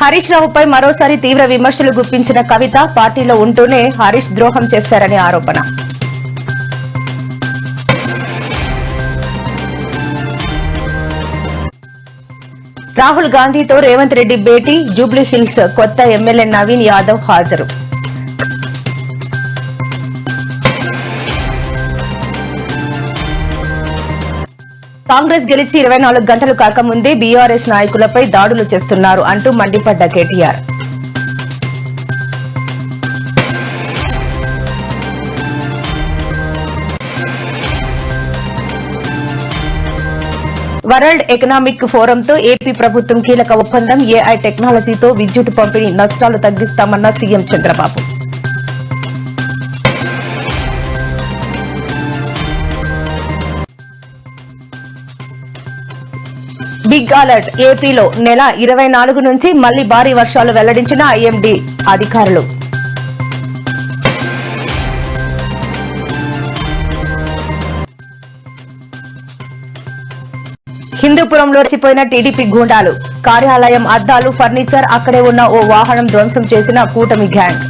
హరీష్ రావుపై మరోసారి తీవ్ర విమర్శలు గుప్పించిన కవిత పార్టీలో ఉంటూనే హరీష్ ద్రోహం చేశారని ఆరోపణ. రాహుల్ గాంధీతో రేవంత్ రెడ్డి భేటీ, జూబ్లీహిల్స్ కొత్త ఎమ్మెల్యే నవీన్ యాదవ్ హాజరు. కాంగ్రెస్ గెలిచి 24 గంటలు కాకముందే బీఆర్ఎస్ నాయకులపై దాడులు చేస్తున్నారు అంటూ మండిపడ్డ కేటీఆర్. వరల్డ్ ఎకనామిక్ ఫోరంతో ఏపీ ప్రభుత్వం కీలక ఒప్పందం, ఏఐ టెక్నాలజీతో విద్యుత్ పంపిణీ నష్టాలు తగ్గిస్తామన్న సీఎం చంద్రబాబు. బిగ్ అలర్ట్, ఏపీలో నెల 24 నుంచి మళ్లీ భారీ వర్షాలు వెల్లడించిన ఐఎండీ అధికారులు. హిందూపురంలో రెచ్చిపోయిన టీడీపీ గూండాలు, కార్యాలయం అద్దాలు, ఫర్నిచర్, అక్కడే ఉన్న ఓ వాహనం ధ్వంసం చేసిన కూటమి గ్యాంగ్.